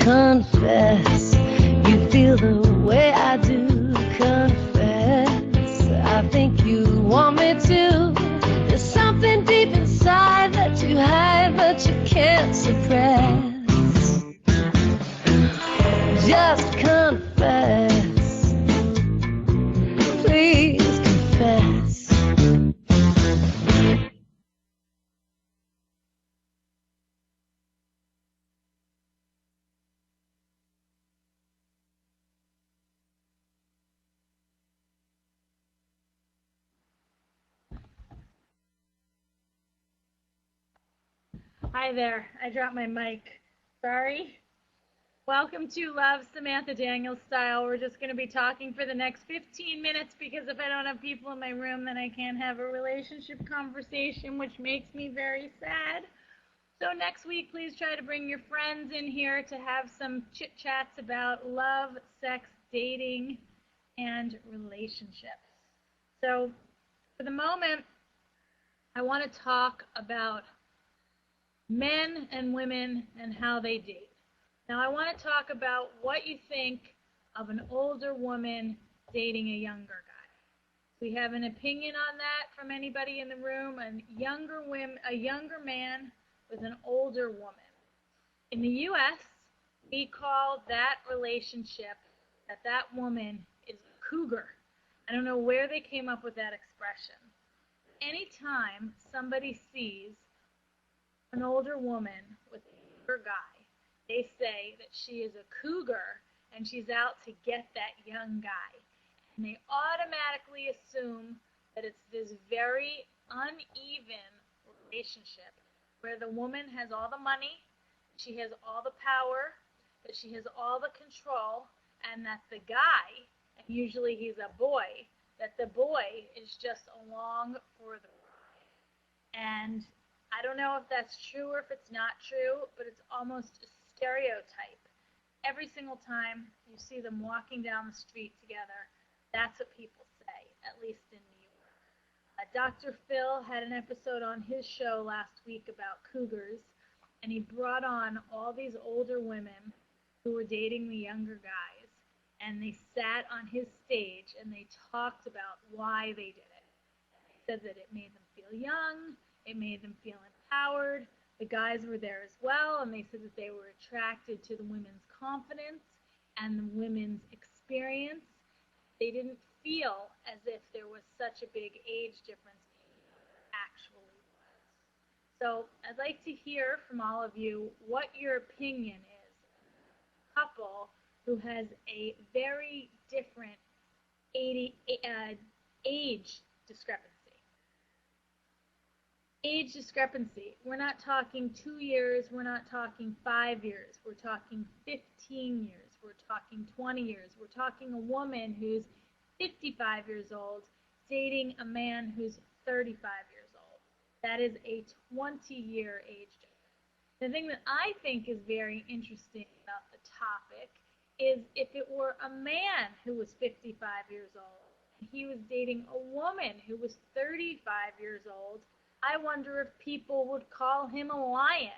Confess you feel the way I do. Confess I think you want me to. There's something deep inside that you hide but you can't suppress. Just confess. Please confess. Hi there. I dropped my mic. Sorry. Welcome to Love Samantha Daniels Style. We're just going to be talking for the next 15 minutes because if I don't have people in my room, then I can't have a relationship conversation, which makes me very sad. So next week, please try to bring your friends in here to have some chit-chats about love, sex, dating, and relationships. So for the moment, I want to talk about men and women and how they date. Now, I want to talk about what you think of an older woman dating a younger guy. We have an opinion on that from anybody in the room. A younger man with an older woman. In the U.S., we call that relationship, that woman is a cougar. I don't know where they came up with that expression. Anytime somebody sees an older woman with a younger guy, they say that she is a cougar and she's out to get that young guy. And they automatically assume that it's this very uneven relationship where the woman has all the money, she has all the power, that she has all the control, and that the guy, and usually he's a boy, that the boy is just along for the ride. And I don't know if that's true or if it's not true, but it's almost a stereotype. Every single time you see them walking down the street together, that's what people say, at least in New York. Dr. Phil had an episode on his show last week about cougars, and he brought on all these older women who were dating the younger guys, and they sat on his stage and they talked about why they did it. They said that it made them feel young, it made them feel empowered. The guys were there as well, and they said that they were attracted to the women's confidence and the women's experience. They didn't feel as if there was such a big age difference actually was. So I'd like to hear from all of you what your opinion is. A couple who has a very different age discrepancy. Age discrepancy. We're not talking 2 years. We're not talking 5 years. We're talking 15 years. We're talking 20 years. We're talking a woman who's 55 years old dating a man who's 35 years old. That is a 20-year age difference. The thing that I think is very interesting about the topic is if it were a man who was 55 years old and he was dating a woman who was 35 years old, I wonder if people would call him a lion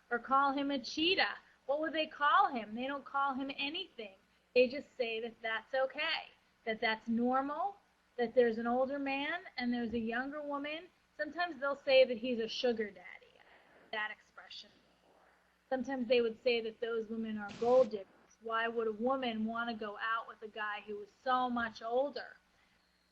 or call him a cheetah. What would they call him? They don't call him anything. They just say that that's okay, that that's normal, that there's an older man and there's a younger woman. Sometimes they'll say that he's a sugar daddy. That expression. Sometimes they would say that those women are gold diggers. Why would a woman want to go out with a guy who is so much older?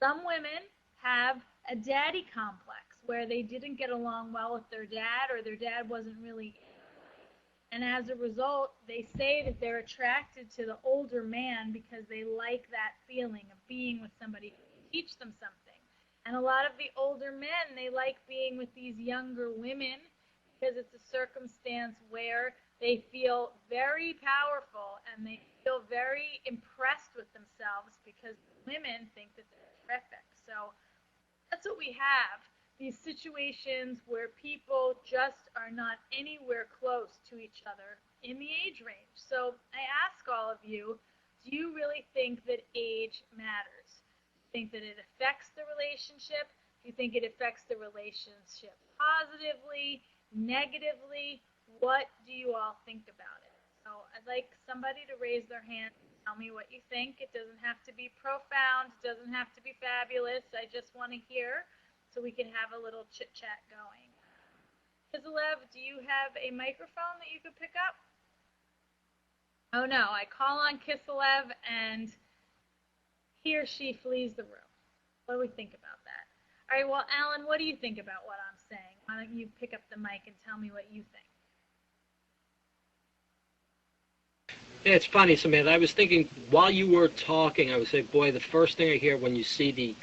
Some women have a daddy complex where they didn't get along well with their dad or their dad wasn't really in their life. And as a result, they say that they're attracted to the older man because they like that feeling of being with somebody who can teach them something. And a lot of the older men, they like being with these younger women because it's a circumstance where they feel very powerful and they feel very impressed with themselves because women think that they're terrific. So that's what we have. These situations where people just are not anywhere close to each other in the age range. So I ask all of you, do you really think that age matters? Do you think that it affects the relationship? Do you think it affects the relationship positively, negatively? What do you all think about it? So I'd like somebody to raise their hand and tell me what you think. It doesn't have to be profound. It doesn't have to be fabulous. I just want to hear so we can have a little chit-chat going. Kiselev, do you have a microphone that you could pick up? Oh, no. I call on Kiselev, and he or she flees the room. What do we think about that? All right, well, Alan, what do you think about what I'm saying? Why don't you pick up the mic and tell me what you think? Yeah, it's funny, Samantha. I was thinking while you were talking, I was saying, boy, the first thing I hear when you see the